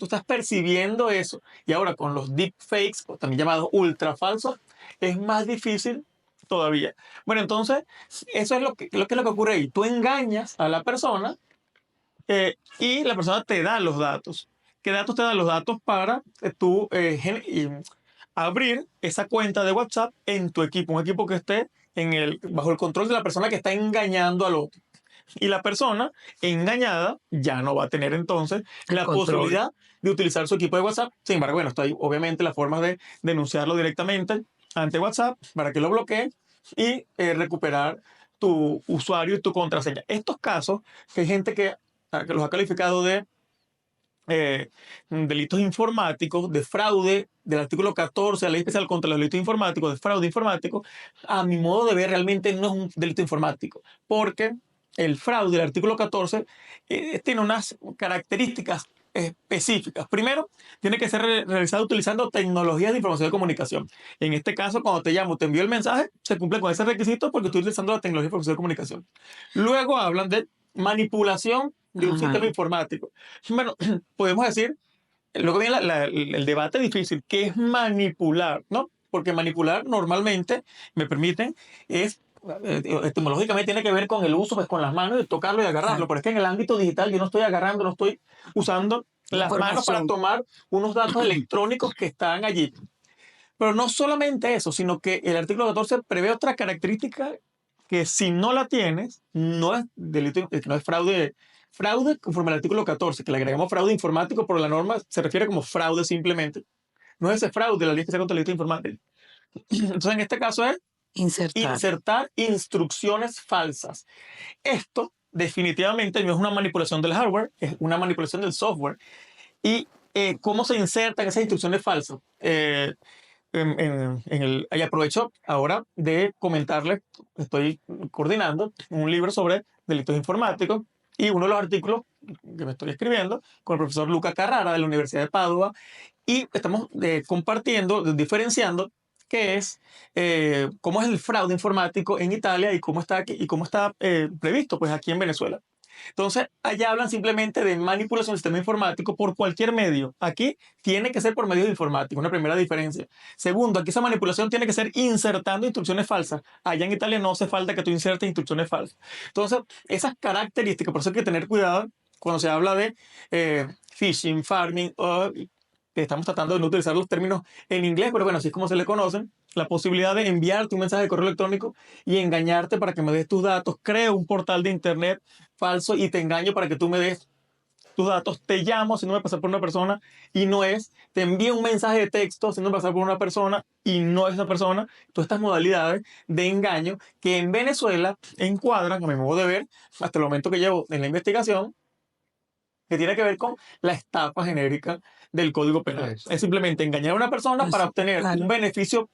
estás percibiendo eso. Y ahora con los deepfakes, o también llamados ultra falsos, es más difícil todavía. Bueno, entonces, eso es lo que ocurre ahí. Tú engañas a la persona y la persona te da los datos. ¿Qué datos te dan? Los datos para tú abrir esa cuenta de WhatsApp en tu equipo, un equipo que esté bajo el control de la persona que está engañando al otro. Y la persona engañada ya no va a tener entonces la posibilidad de utilizar su equipo de WhatsApp. Sin embargo, bueno, está ahí obviamente las formas de denunciarlo directamente ante WhatsApp para que lo bloquee y recuperar tu usuario y tu contraseña. Estos casos, que hay gente que los ha calificado de delitos informáticos, de fraude, del artículo 14 de la Ley Especial contra los Delitos Informáticos, de fraude informático, a mi modo de ver realmente no es un delito informático, porque el fraude del artículo 14 tiene unas características específicas. Primero, tiene que ser realizado utilizando tecnologías de información y comunicación. En este caso, cuando te llamo, te envío el mensaje, se cumple con ese requisito porque estoy utilizando la tecnología de información y comunicación. Luego hablan de manipulación de un Ajá. sistema informático. Bueno, podemos decir, luego viene el debate difícil, ¿qué es manipular? ¿No? Porque manipular normalmente, me permiten, es etimológicamente tiene que ver con el uso, pues con las manos, de tocarlo y agarrarlo. Claro. Pero es que en el ámbito digital yo no estoy agarrando, no estoy usando las manos para Información. tomar unos datos electrónicos que están allí. Pero no solamente eso, sino que el artículo 14 prevé otra característica que si no la tienes, no es delito, no es fraude. Fraude conforme al artículo 14, que le agregamos fraude informático, pero la norma se refiere como fraude simplemente. No es ese fraude, la ley que se contra el delito informático. Entonces, en este caso es Insertar. insertar instrucciones falsas. Esto definitivamente no es una manipulación del hardware, es una manipulación del software. ¿Y cómo se insertan esas instrucciones falsas? Y aprovecho ahora de comentarles, estoy coordinando un libro sobre delitos informáticos y uno de los artículos que me estoy escribiendo con el profesor Luca Carrara de la Universidad de Padua y estamos compartiendo, diferenciando qué es, cómo es el fraude informático en Italia y cómo está aquí, y cómo está previsto pues aquí en Venezuela. Entonces, allá hablan simplemente de manipulación del sistema informático por cualquier medio. Aquí tiene que ser por medios informáticos, una primera diferencia. Segundo, aquí esa manipulación tiene que ser insertando instrucciones falsas. Allá en Italia no hace falta que tú insertes instrucciones falsas. Entonces, esas características, por eso hay que tener cuidado cuando se habla de phishing, farming, que estamos tratando de no utilizar los términos en inglés, pero bueno, así es como se le conocen, la posibilidad de enviarte un mensaje de correo electrónico y engañarte para que me des tus datos. Creo un portal de internet falso y te engaño para que tú me des tus datos. Te llamo haciéndome pasar por una persona y no es. Te envío un mensaje de texto haciéndome pasar por una persona y no es esa persona. Todas estas modalidades de engaño que en Venezuela encuadran, a mi modo de ver, hasta el momento que llevo en la investigación, que tiene que ver con la estafa genérica del Código Penal. Eso. Es simplemente engañar a una persona Pues para sí, obtener claro. un beneficio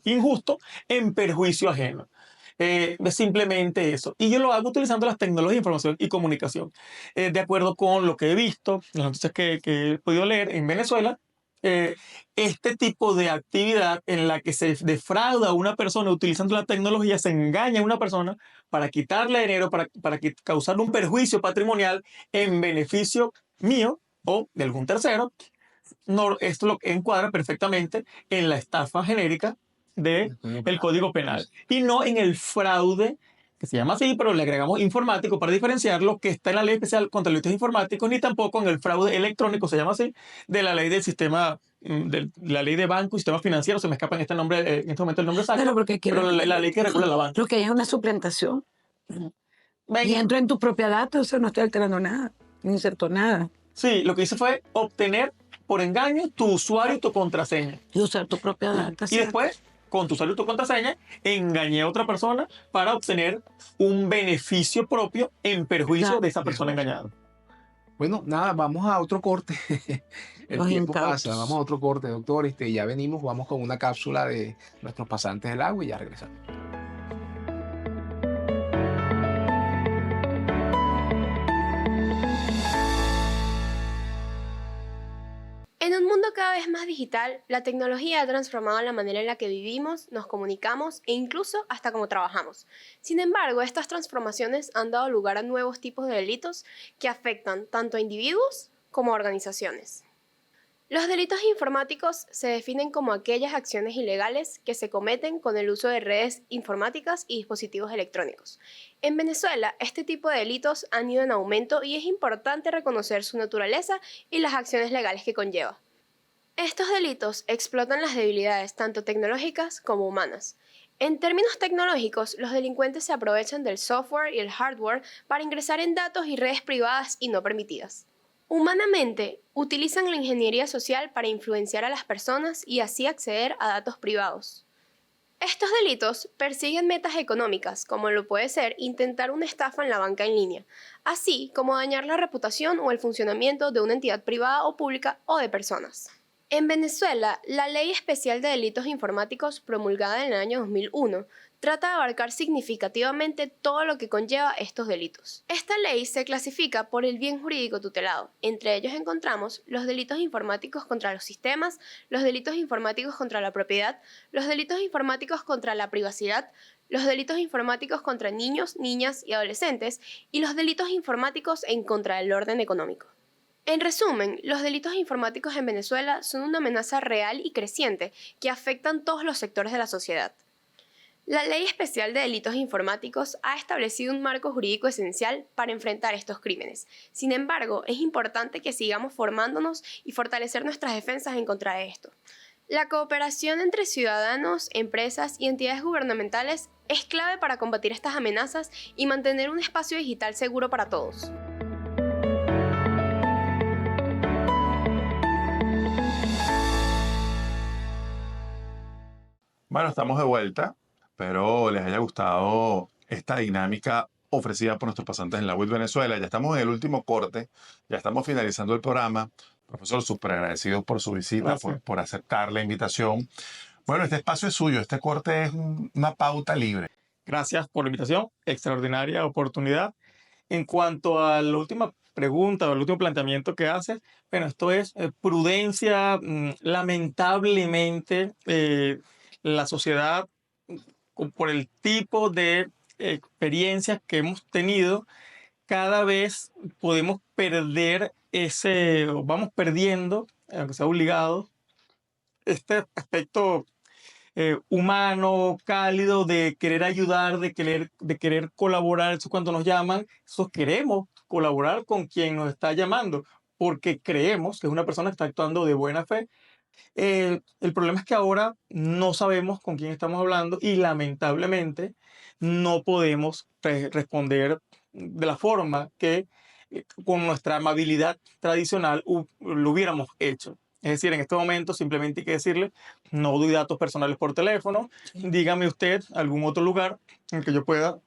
injusto en perjuicio ajeno. Es simplemente eso. Y yo lo hago utilizando las tecnologías de información y comunicación. De acuerdo con lo que he visto, las noticias que he podido leer en Venezuela, este tipo de actividad en la que se defrauda a una persona utilizando la tecnología, se engaña a una persona para quitarle dinero, para causarle un perjuicio patrimonial en beneficio mío o de algún tercero, no, esto lo encuadra perfectamente en la estafa genérica del Código Penal y no en el fraude, que se llama así, pero le agregamos informático para diferenciarlo, que está en la Ley Especial contra Delitos Informáticos, ni tampoco en el fraude electrónico, se llama así, de la ley del sistema, de la ley de banco y sistema financiero, se me escapa en este nombre, en este momento el nombre exacto, Claro, porque aquí pero la ley que regula la banca. lo que hay es una suplantación. Ven, Y entro en tu propia data, o sea, no estoy alterando nada, no inserto nada. sí, lo que hice fue obtener por engaño tu usuario y tu contraseña. Y usar tu propia data. Y ¿cierto? después, con tu usuario y tu contraseña, engañé a otra persona para obtener un beneficio propio en perjuicio Claro. de esa persona engañada. Bueno, nada, vamos a otro corte. El Los tiempo incautos. pasa, vamos a otro corte, doctor. Ya venimos, vamos con una cápsula de nuestros pasantes del agua y ya regresamos. En un mundo cada vez más digital, la tecnología ha transformado la manera en la que vivimos, nos comunicamos e incluso hasta cómo trabajamos. Sin embargo, estas transformaciones han dado lugar a nuevos tipos de delitos que afectan tanto a individuos como a organizaciones. Los delitos informáticos se definen como aquellas acciones ilegales que se cometen con el uso de redes informáticas y dispositivos electrónicos. En Venezuela, este tipo de delitos han ido en aumento y es importante reconocer su naturaleza y las acciones legales que conlleva. Estos delitos explotan las debilidades tanto tecnológicas como humanas. En términos tecnológicos, los delincuentes se aprovechan del software y el hardware para ingresar en datos y redes privadas y no permitidas. Humanamente, utilizan la ingeniería social para influenciar a las personas y así acceder a datos privados. Estos delitos persiguen metas económicas, como lo puede ser intentar una estafa en la banca en línea, así como dañar la reputación o el funcionamiento de una entidad privada o pública o de personas. En Venezuela, la Ley Especial de Delitos Informáticos, promulgada en el año 2001, trata de abarcar significativamente todo lo que conlleva estos delitos. Esta ley se clasifica por el bien jurídico tutelado. Entre ellos encontramos los delitos informáticos contra los sistemas, los delitos informáticos contra la propiedad, los delitos informáticos contra la privacidad, los delitos informáticos contra niños, niñas y adolescentes y los delitos informáticos en contra del orden económico. En resumen, los delitos informáticos en Venezuela son una amenaza real y creciente que afectan todos los sectores de la sociedad. La Ley Especial de Delitos Informáticos ha establecido un marco jurídico esencial para enfrentar estos crímenes. Sin embargo, es importante que sigamos formándonos y fortalecer nuestras defensas en contra de esto. La cooperación entre ciudadanos, empresas y entidades gubernamentales es clave para combatir estas amenazas y mantener un espacio digital seguro para todos. Bueno, estamos de vuelta. Espero les haya gustado esta dinámica ofrecida por nuestros pasantes en la UIT Venezuela. Ya estamos en el último corte, ya estamos finalizando el programa. Profesor, súper agradecido por su visita, por aceptar la invitación. Bueno, este espacio es suyo, este corte es una pauta libre. Gracias por la invitación, extraordinaria oportunidad. En cuanto a la última pregunta o el último planteamiento que haces, bueno, esto es prudencia. Lamentablemente, la sociedad, por el tipo de experiencias que hemos tenido, cada vez podemos perder vamos perdiendo, aunque sea obligado, este aspecto humano, cálido, de querer ayudar, de querer colaborar. Eso cuando nos llaman, eso queremos colaborar con quien nos está llamando, porque creemos que es una persona que está actuando de buena fe. El problema es que ahora no sabemos con quién estamos hablando y lamentablemente no podemos responder de la forma que con nuestra amabilidad tradicional lo hubiéramos hecho. Es decir, en este momento simplemente hay que decirle: no doy datos personales por teléfono, dígame usted algún otro lugar en que yo pueda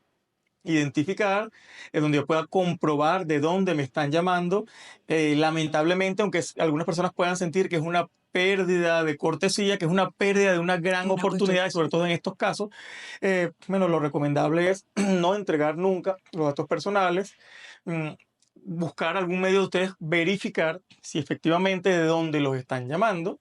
identificar, donde yo pueda comprobar de dónde me están llamando. Lamentablemente, aunque algunas personas puedan sentir que es una pérdida de cortesía, que es una pérdida de una gran oportunidad, y sobre todo en estos casos, bueno, lo recomendable es no entregar nunca los datos personales. Buscar algún medio de ustedes verificar si efectivamente de dónde los están llamando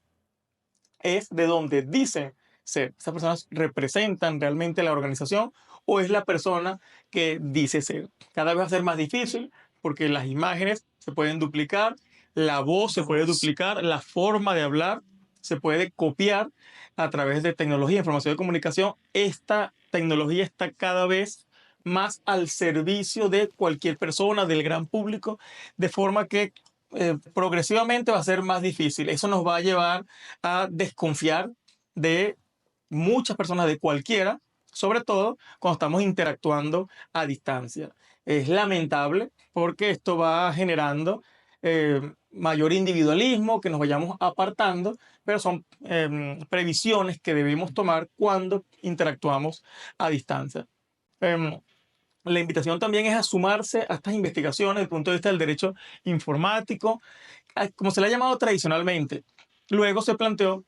es de donde dicen ser. Esas personas representan realmente la organización o es la persona que dice ser. Cada vez va a ser más difícil porque las imágenes se pueden duplicar, la voz se puede duplicar, la forma de hablar se puede copiar a través de tecnología, información y comunicación. Esta tecnología está cada vez más al servicio de cualquier persona, del gran público, de forma que progresivamente va a ser más difícil. Eso nos va a llevar a desconfiar de muchas personas, de cualquiera, sobre todo cuando estamos interactuando a distancia. Es lamentable porque esto va generando mayor individualismo, que nos vayamos apartando, pero son previsiones que debemos tomar cuando interactuamos a distancia. La invitación también es a sumarse a estas investigaciones desde el punto de vista del derecho informático, como se le ha llamado tradicionalmente. Luego se planteó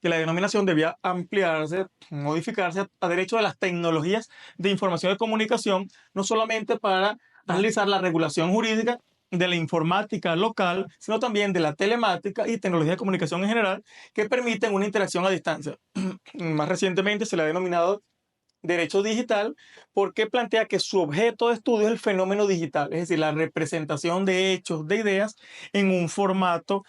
que la denominación debía ampliarse, modificarse a derecho de las tecnologías de información y comunicación, no solamente para analizar la regulación jurídica de la informática local, sino también de la telemática y tecnología de comunicación en general, que permiten una interacción a distancia. Más recientemente se le ha denominado derecho digital porque plantea que su objeto de estudio es el fenómeno digital, es decir, la representación de hechos, de ideas en un formato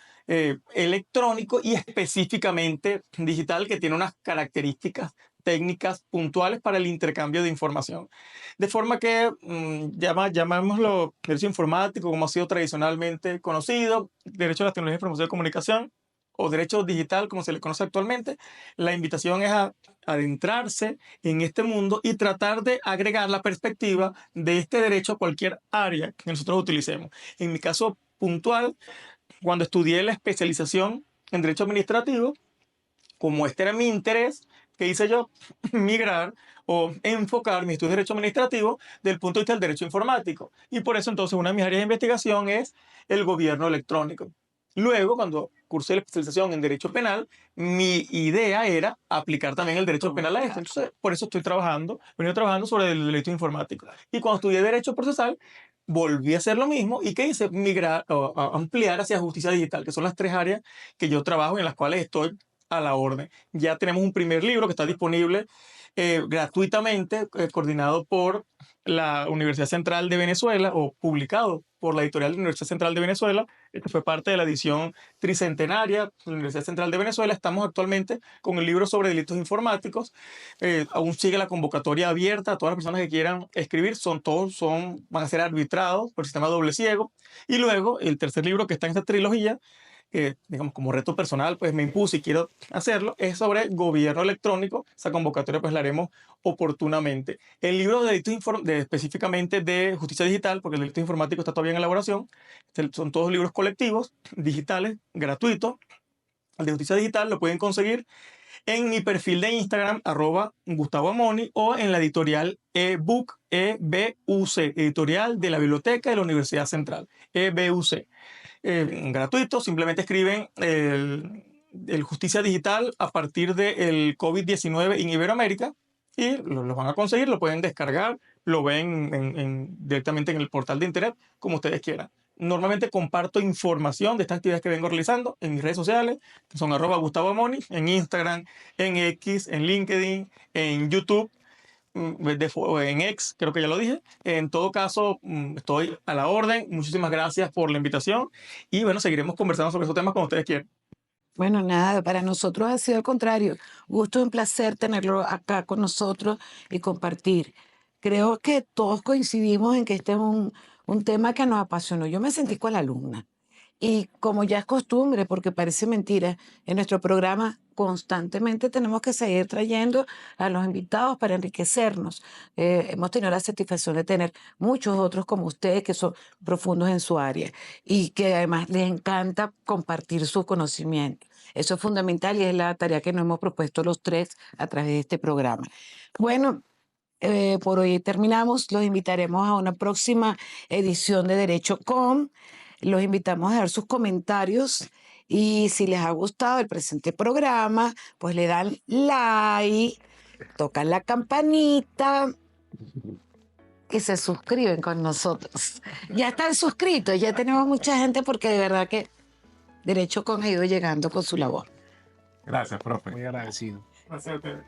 electrónico y específicamente digital, que tiene unas características técnicas puntuales para el intercambio de información. De forma que llamémoslo derecho informático, como ha sido tradicionalmente conocido, derecho a las tecnologías de información y comunicación, o derecho digital, como se le conoce actualmente. La invitación es a adentrarse en este mundo y tratar de agregar la perspectiva de este derecho a cualquier área que nosotros utilicemos. En mi caso puntual, cuando estudié la especialización en derecho administrativo, como este era mi interés, ¿qué hice yo? Migrar o enfocar mis estudios de derecho administrativo desde el punto de vista del derecho informático. Y por eso entonces una de mis áreas de investigación es el gobierno electrónico. Luego, cuando cursé la especialización en derecho penal, mi idea era aplicar también el derecho penal a esto. Entonces, por eso estoy venido trabajando sobre el derecho informático. Y cuando estudié derecho procesal, volví a hacer lo mismo. ¿Y qué hice? Migrar o ampliar hacia justicia digital, que son las 3 áreas que yo trabajo y en las cuales estoy a la orden. Ya tenemos un primer libro que está disponible gratuitamente, coordinado por la Universidad Central de Venezuela o publicado por la editorial de la Universidad Central de Venezuela. Este fue parte de la edición tricentenaria de la Universidad Central de Venezuela. Estamos actualmente con el libro sobre delitos informáticos. Aún sigue la convocatoria abierta a todas las personas que quieran escribir. Van a ser arbitrados por el sistema doble ciego. Y luego el tercer libro que está en esta trilogía, digamos, como reto personal, pues me impuse y quiero hacerlo, es sobre gobierno electrónico. Esa convocatoria pues la haremos oportunamente. El libro de delitos específicamente de justicia digital, porque el delito informático está todavía en elaboración, son todos libros colectivos, digitales, gratuitos. El de justicia digital lo pueden conseguir en mi perfil de Instagram, @GustavoAmoni, o en la editorial eBook, EBUC, editorial de la Biblioteca de la Universidad Central, EBUC. Gratuito, simplemente escriben el Justicia Digital a partir del COVID-19 en Iberoamérica y lo van a conseguir, lo pueden descargar, lo ven directamente en el portal de internet, como ustedes quieran. Normalmente comparto información de estas actividades que vengo realizando en mis redes sociales, que son @GustavoAmoni, en Instagram, en X, en LinkedIn, en YouTube, en X, creo que ya lo dije. En todo caso, estoy a la orden. Muchísimas gracias por la invitación y bueno, seguiremos conversando sobre esos temas cuando ustedes quieran. Bueno, nada, para nosotros ha sido al contrario. Gusto y un placer tenerlo acá con nosotros y compartir. Creo que todos coincidimos en que este es un tema que nos apasionó. Yo me sentí con la alumna. Y como ya es costumbre, porque parece mentira, en nuestro programa constantemente tenemos que seguir trayendo a los invitados para enriquecernos. Hemos tenido la satisfacción de tener muchos otros como ustedes que son profundos en su área y que además les encanta compartir su conocimiento. Eso es fundamental y es la tarea que nos hemos propuesto los tres a través de este programa. Bueno, por hoy terminamos. Los invitaremos a una próxima edición de Derecho Com. Los invitamos a dar sus comentarios y si les ha gustado el presente programa, pues le dan like, tocan la campanita y se suscriben con nosotros. Ya están suscritos, ya tenemos mucha gente porque de verdad que Derecho Com ha ido llegando con su labor. Gracias, profe. Muy agradecido. Gracias a ustedes.